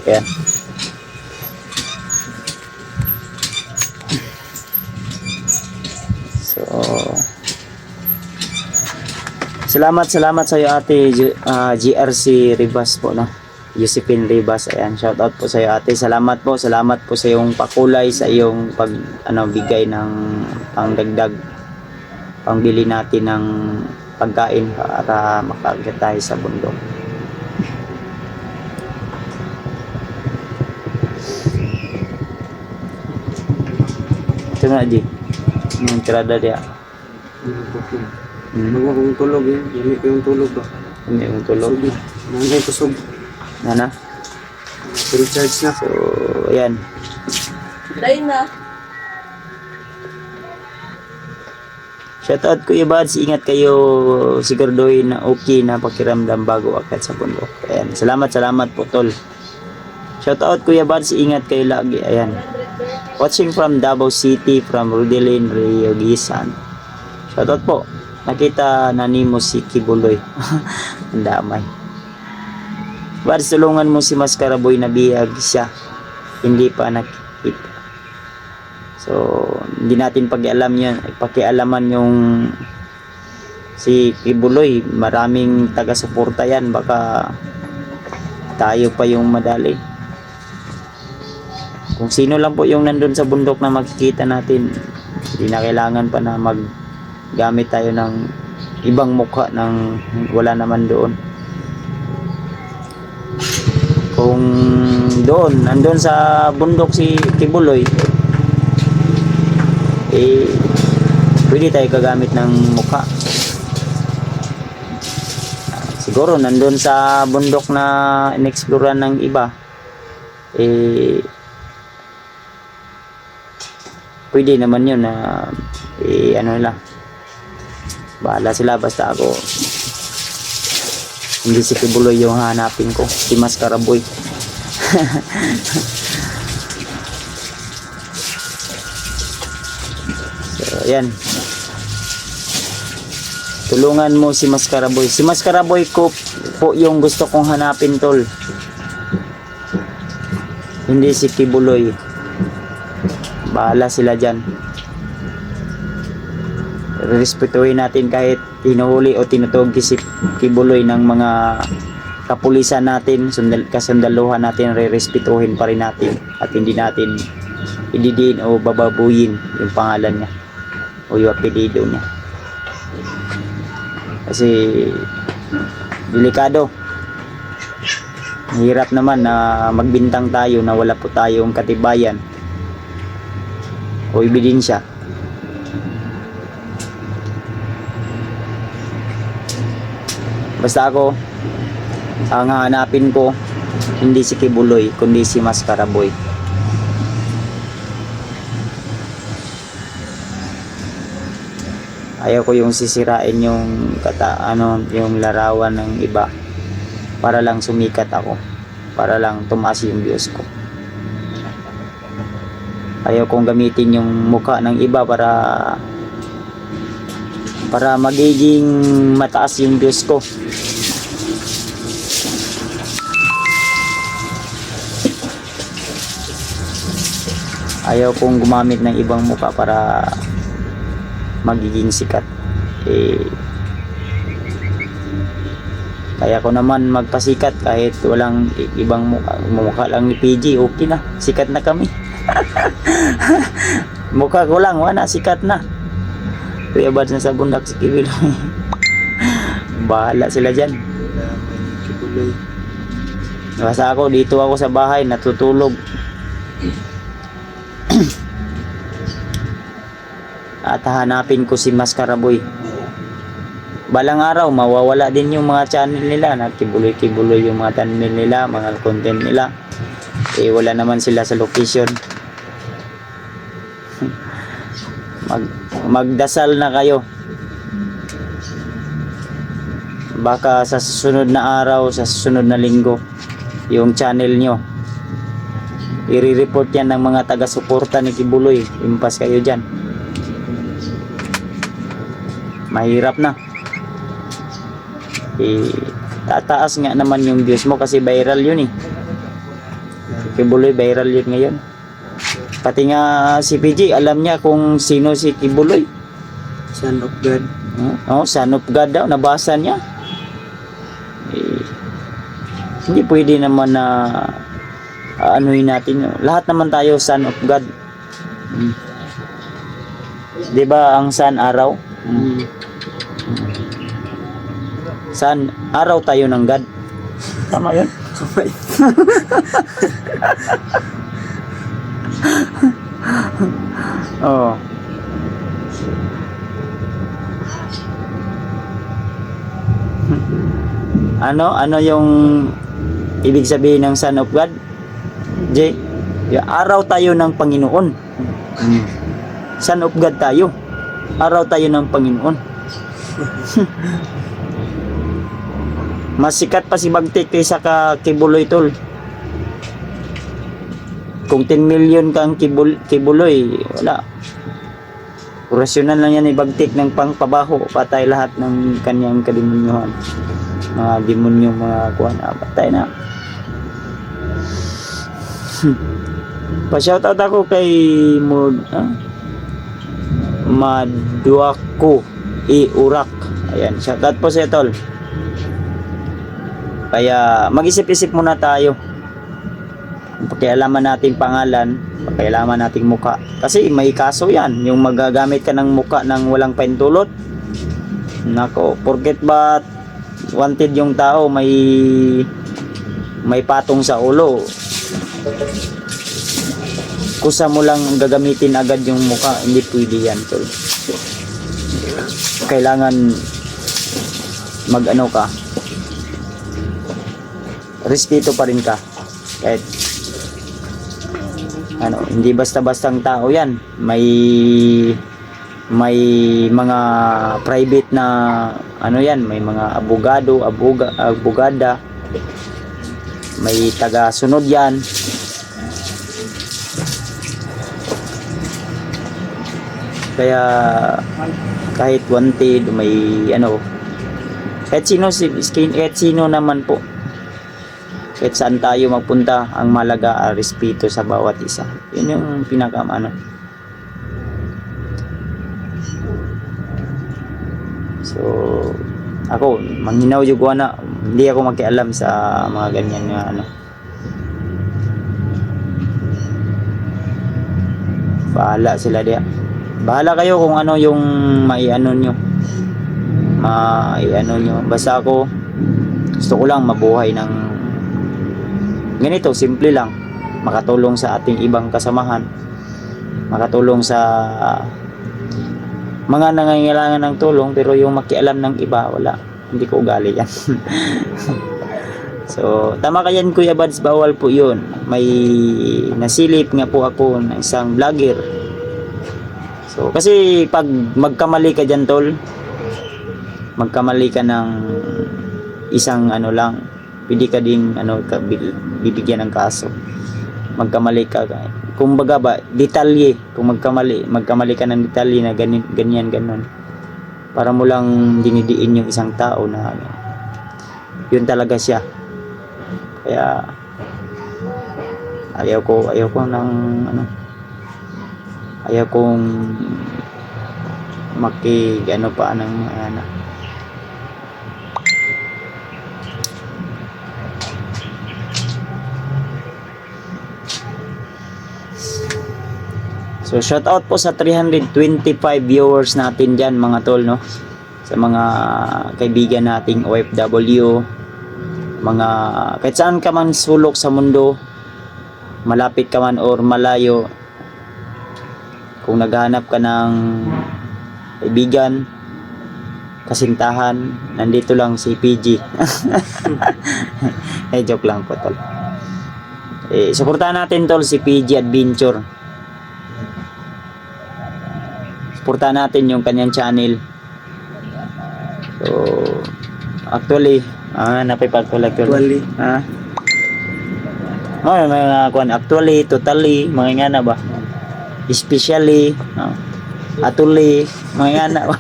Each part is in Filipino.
Ayan. So, salamat sa iyo ate GRC Ribas po, no? Josephine Ribas. Ayan, shout out po sa iyo ate. Salamat po sa iyong pakulay, sa iyong bigay ng pangdagdag, pangbili natin ng pagkain para makaakyat tayo sa bundok. Ito na di yung entrada dia. Bago kong tulog eh. Hindi ko yung tulog ba? Hindi yung tulog. Nanay kusog. Nana? Recharge na. So, ayan. Dahil na. Shoutout Kuya Bads, ingat kayo, siguraduhin na okay na pakiramdam bago akyat sa bundok. Ayan, salamat po tol. Shoutout Kuya Bads, ingat kayo lagi. Ayan. Watching from Davao City, from Rudelin Rio Gisan. Shoutout po. Nakita na nimo si Kibuloy. Ang damay. Bads, tulungan mo si Maskaraboy na bihag siya. Hindi pa nakikita. So, hindi natin pakialaman yung si Kibuloy. Maraming taga-suporta yan. Baka tayo pa yung madali. Kung sino lang po yung nandun sa bundok na makikita natin, hindi na kailangan pa na maggamit tayo ng ibang mukha ng wala naman doon. Kung nandun sa bundok si Kibuloy, pwede tayo kagamit ng mukha. Siguro nandun sa bundok na inexploran ng iba, pwede naman yun na ano nila, bahala sila, basta ako hindi si Kibuloy yung hanapin ko, si Maskaraboy. So ayan, tulungan mo si Maskaraboy. Si Maskaraboy ko po yung gusto kong hanapin tol, hindi si Kibuloy. Bahala sila dyan. Respetuhin natin kahit hinuhuli o tinutog si Kibuloy ng mga kapulisan natin, kasundaluhan natin, re-respetuhin pa rin natin at hindi natin ididiin o bababuyin yung pangalan niya o yung apelido niya. Kasi delikado. Hirap naman na magbintang tayo na wala po tayong katibayan o ebidensya. Basta ako, ang hanapin ko hindi si Kibuloy kundi si Maskaraboy. Ayaw ko yung sisirain yung yung larawan ng iba para lang sumikat ako, para lang tumaas yung views ko. Ayaw kong gamitin yung mukha ng iba para magiging mataas yung views ko. Ayaw kong gumamit ng ibang mukha para magiging sikat. Kaya ko naman magpasikat kahit walang ibang mukha lang ni PG, okay na, sikat na kami. Mukha ko lang, wala, sikat na. Kuya Bads na sa bundak si Kibuloy. Bahala sila dyan. Basta ako, dito ako sa bahay, natutulog. At hanapin ko si Maskaraboy. Balang araw, mawawala din yung mga channel nila na Kibuloy yung mga channel nila, mga content nila. Wala naman sila sa location. Magdasal na kayo. Baka sa susunod na araw, sa susunod na linggo, yung channel nyo, i-report yan ng mga taga-suporta ni Kibuloy. Impas kayo dyan. Mahirap na. Tataas nga naman yung views mo kasi viral yun eh. Kibuloy, viral yun ngayon. Pati nga si PG, alam niya kung sino si Kibuloy. Son of God. Oh, son of God daw, nabasa niya. Eh, hindi pwede naman na anuhin natin yun. Lahat naman tayo son of God. 'Di ba ang sun araw? Sun araw tayo ng God. Tama 'yun? Oh. Ano yung ibig sabihin ng Son of God? J, yung araw tayo ng Panginoon. Son of God tayo. Araw tayo ng Panginoon. Mas sikat pa si Bagtik kaysa ka Kibuloy, tol. Kung 10 million kang Kibuloy, wala. Orasyonan lang yan ni Bagtik ng pangpabaho. Patay lahat ng kanyang kadimonyohan. Mga demonyo, mga kuwan. Patay na. Pa-shoutout ako kay Maduako Urak. Ayan, shoutout po sa tol. Kaya mag-isip-isip muna tayo. Pakialaman natin pangalan, pakialaman nating muka. Kasi may kaso yan, yung magagamit ka ng muka ng walang paintulot. Nako, forget ba wanted yung tao, may patong sa ulo. Kusa mo lang gagamitin agad yung muka, hindi pwede yan, tol. Kailangan mag-ano ka, respeto pa rin ka. Kahit hindi basta-bastang tao yan. May mga private na yan, may mga abogada, may taga-sunod yan. Kaya kahit wanted, may kahit sino naman po, kahit saan tayo magpunta, ang malaga respeto sa bawat isa. Yun yung So, ako, manghinaw yung na, hindi ako makialam sa mga ganyan nga Bahala sila diya. Bahala kayo kung ano yung maiano nyo. Basta ako, gusto ko lang mabuhay ng ganito, simple lang. Makatulong sa ating ibang kasamahan. Makatulong sa mga nangangailangan ng tulong, pero yung makialam ng iba, wala. Hindi ko ugali yan. So, tama kayan Kuya Bads, bawal po yun. May nasilip nga po ako ng isang vlogger. So, kasi pag magkamali ka dyan, tol, magkamali ka ng isang lang, pwede ka ding bibigyan ng kaso. Magkamali ka. Kumbaga ba, detalye, kung magkamali ka ng detalye na ganyan. Para mo lang dinidiin yung isang tao na yun talaga siya. Kaya ayaw ko ng ayaw kong pa ng So shout out po sa 325 viewers natin dyan mga tol, no? Sa mga kaibigan nating OFW, mga kahit saan ka man sulok sa mundo, malapit ka man or malayo, kung naghahanap ka ng kaibigan, kasintahan, nandito lang si PG. Joke lang po tol. Suportahan natin tol si PG Adventure. Suportahan natin yung kanyang channel. So, actually, actually. Mga kuan, actually, totally, mga nga na ba? Especially, atuli, mga nga na ba?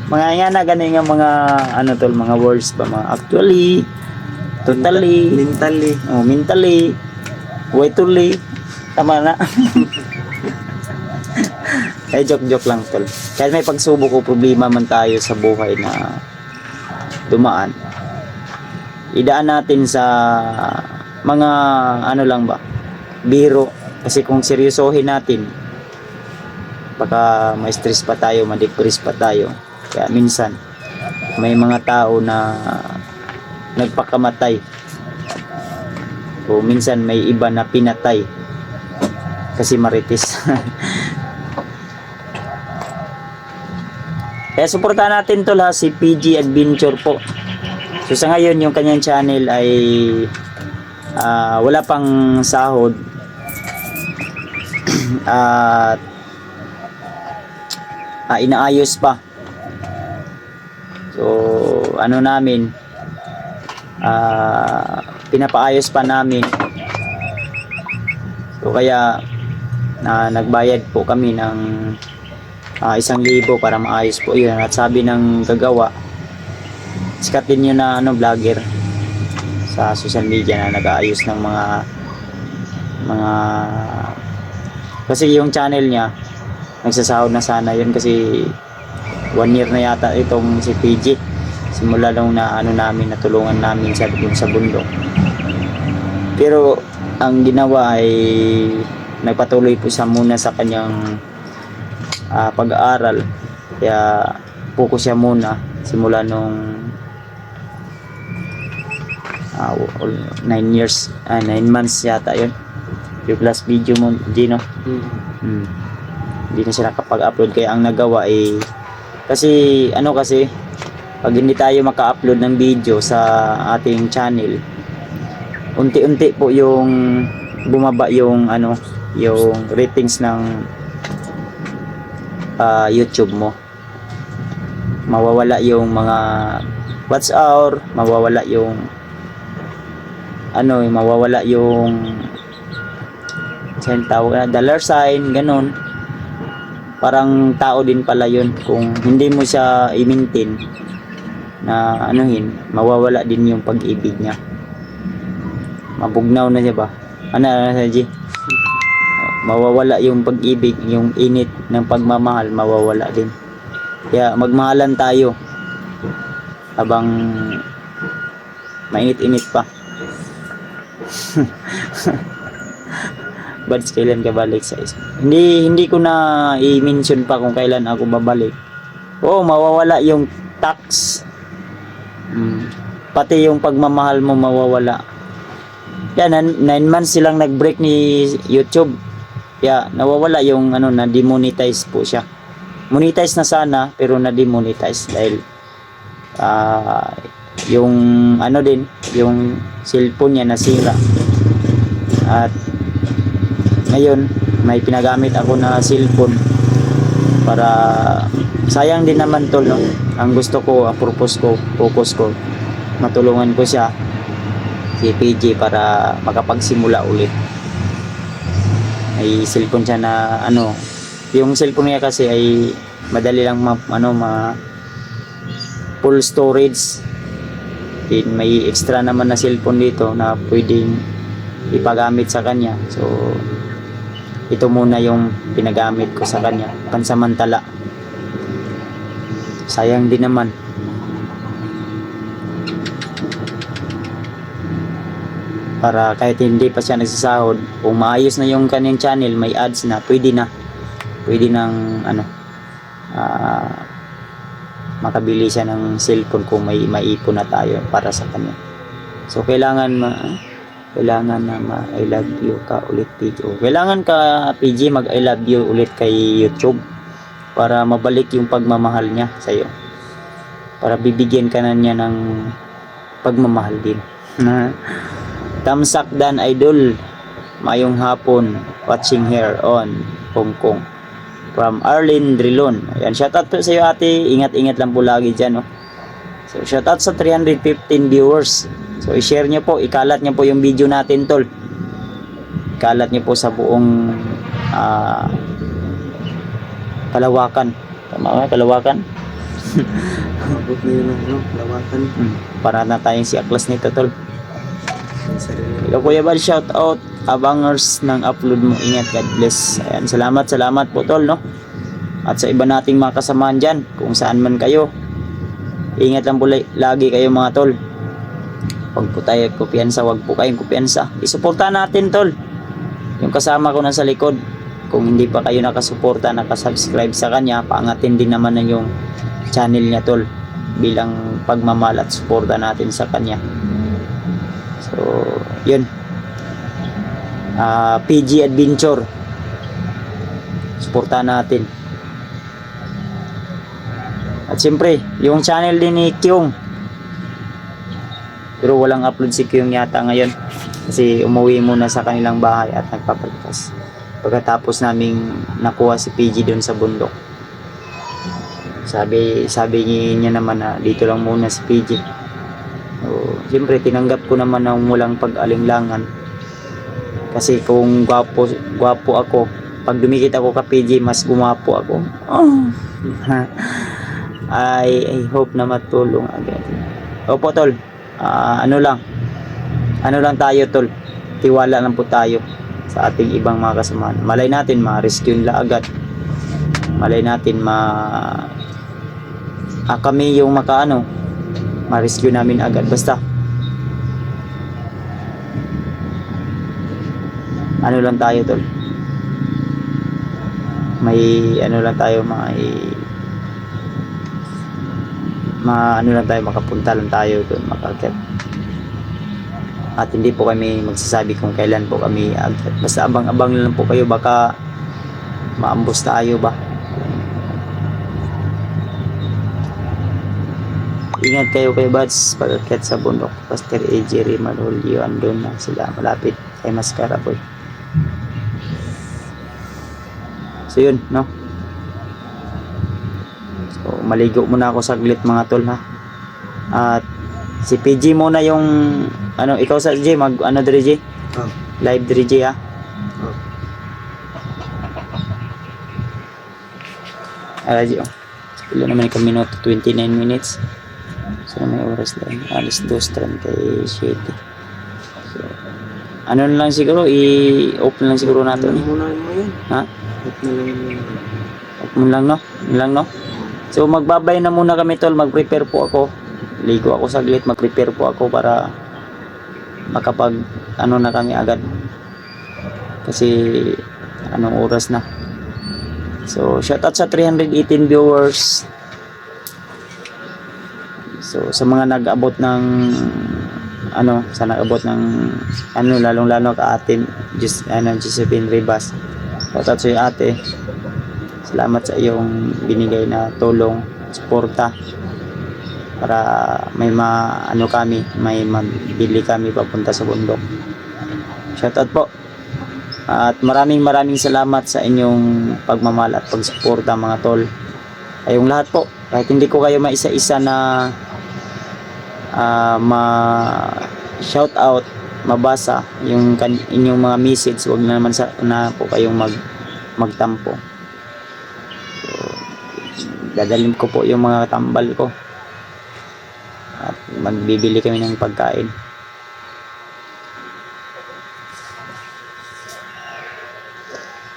Mga nga na, ganing nga mga, tol, mga words ba, mga actually, totally, Mentally. mentally, waituli, tama na. Joke lang tol. Kahit may pagsubok o problema man tayo sa buhay na dumaan, idaan natin sa mga ano lang ba, biro. Kasi kung seryosohin natin, baka ma-stress pa tayo, ma-depress pa tayo. Kaya minsan may mga tao na nagpakamatay, o minsan may iba na pinatay kasi marites. Kaya suportahan natin tol ha, si PG Adventure po. So sa ngayon yung kanyang channel ay wala pang sahod at inaayos pa. So ano namin, pinapaayos pa namin. So kaya nagbayad po kami ng 1,000 para maayos po yun. At sabi ng gagawa, sikat din yun na vlogger sa social media na nag-aayos ng mga kasi yung channel niya nagsasahod na sana yun kasi 1 year na yata itong si PG simula nung na namin natulungan namin sa bundok. Pero ang ginawa ay nagpatuloy po siya muna sa kanyang pag-aaral, kaya focus siya muna simula nung 9 months yata yun yung last video mo Gino. Hindi na siya nakapag-upload, kaya ang nagawa ay kasi pag hindi tayo maka-upload ng video sa ating channel, unti-unti po yung bumaba yung yung ratings ng YouTube mo. Mawawala yung mga watch hour, mawawala yung mawawala yung tawag na dollar sign, ganun. Parang tao din pala yun. Kung hindi mo siya i-maintain na mawawala din yung pag-ibig niya. Mabugnaw na siya ba? G? Mawawala yung pag-ibig, yung init ng pagmamahal, mawawala din. Kaya magmahalan tayo habang mainit-init pa. Bads, kailan ka balik sa isa? Hindi ko na i-mention pa kung kailan ako babalik. Mawawala yung tax. Pati yung pagmamahal mo mawawala. Yan, 9 months silang nag-break ni YouTube. Kaya nawawala yung na-demonetize po siya. Monetize na sana pero na-demonetize dahil yung yung cellphone niya nasira. At ngayon may pinagamit ako na cellphone para sayang din naman tol, no? Ang gusto ko, ang purpose ko, focus ko, matulungan ko siya, si PG, para makapagsimula ulit. May cellphone siya na yung cellphone niya kasi ay madali lang full storage. Din may extra naman na cellphone dito na pwedeng ipagamit sa kanya. So ito muna yung pinagamit ko sa kanya pansamantala. Sayang din naman. Para kahit hindi pa siya nagsasahod, kung maayos na yung kanyang channel, may ads na, pwede nang makabili siya ng cellphone kung may maipon na tayo para sa kanya. So kailangan na I love you ka ulit, PG. Kailangan ka, PG, mag I love you ulit kay YouTube para mabalik yung pagmamahal niya sa iyo. Para bibigyan ka na niya ng pagmamahal din. Tamsak Dan Idol, mayong hapon, watching here on Hong Kong. From Arlene Drilon. Ayan, shoutout po sa iyo, ate. Ingat-ingat lang po lagi dyan, no? So shoutout sa 315 viewers. So i-share nyo po, ikalat nyo po yung video natin, tol. Ikalat nyo po sa buong Kalawakan. Tama ba? Kalawakan? Abot na yun, Kalawakan. Para na tayong si Aklas nito, tol. Ang sarili. Ikaw Kuya Bal, shout out, abangers ng upload mo, ingat, God bless. Ayan, salamat po tol, no? At sa iba nating mga kasamahan dyan, kung saan man kayo, ingat lang po lagi kayo mga tol. Huwag po tayo kumpiyansa, huwag po kayong kumpiyansa. Isuporta natin tol. Yung kasama ko nasa likod, kung hindi pa kayo nakasuporta, nakasubscribe sa kanya, paangatin din naman na yung channel niya tol, bilang pagmamahal at suporta natin sa kanya. So, yun. PG Adventure. Suporta natin. At siyempre, yung channel din ni Kyung. Pero walang upload si Kyung yata ngayon. Kasi umuwi muna sa kanilang bahay at nagpapalikas. Pagkatapos naming nakuha si PG doon sa bundok. Sabi niya naman na dito lang muna si PG. So, siyempre, tinanggap ko naman ng walang pag-alinglangan. Kasi kung gwapo ako, pag dumikit ako ka PG, mas gumapo ako. Oh. I hope na matulong agad. Opo tol, ano lang tayo tol, tiwala lang po tayo sa ating ibang mga kasamahan. Malay natin ma-rescue nila agad, malay natin kami yung ma-rescue namin agad. Basta ano lang tayo tol, may ano lang tayo, makapunta lang tayo doon, makakit. At hindi po kami magsasabi kung kailan po kami agad. Basta abang-abang lang po kayo, baka maambos tayo ba. Ingat kayo kay Bats pag-akyat sa bundok. Pastor AJ Rimanolio, andun na sila malapit kay Mascara Boy. So yun, no? So, maligo muna ako saglit mga tol, ha. At si PG muna yung ikaw sa G, diri G? Oh. Live diri G, ha. Oh. G, oh. Ilan naman yung minuto, 29 minutes. So may oras lang, alas 2:37. So, lang siguro, i-open lang siguro natin. Muna mo yan. Ha? Off na lang yun. Off mo lang, no? Yun lang, no? So magbabay na muna kami tol, mag-prepare po ako. Ligo ako saglit, mag-prepare po ako para makapag na kami agad. Kasi anong oras na. So shoutout sa 318 viewers. So sa mga nag-abot ng lalong-lalo ka ate Josephine Ribas. Shoutout sa iyo ate. Salamat sa iyong binigay na tulong, suporta para may may mabili kami papunta sa bundok. Shoutout po. At maraming salamat sa inyong pagmamahal at pagsuporta mga tol. Kayong lahat po. Kahit hindi ko kayo maisa-isa na shoutout, mabasa yung inyong mga message, wag na naman na po kayong magtampo. Dadalhin ko po yung mga tambal ko at magbibili kami ng pagkain.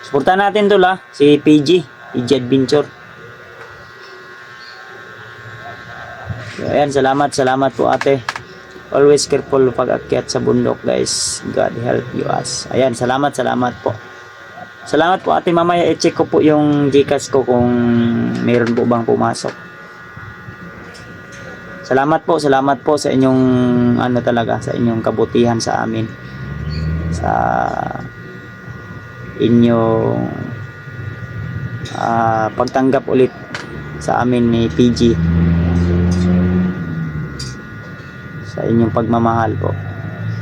Suportahan natin tol, si PG Adventure. So, ayan, salamat po ate. Always careful pag-akyat sa bundok guys. God help you us. Ayan, salamat po. Salamat po ate, mamaya i-check ko po yung Gcash ko kung mayroon po bang pumasok. Salamat po sa inyong sa inyong kabutihan sa amin. Sa inyong pagtanggap ulit sa amin ni PG. Sa inyong pagmamahal po.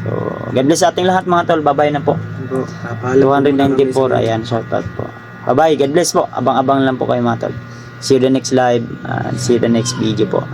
So, God bless sa ating lahat mga tol. Bye-bye na po. 294, ayan, shoutout po. Bye-bye, God bless po. Abang-abang lang po kayo mga tol. See you the next live, see you the next video po.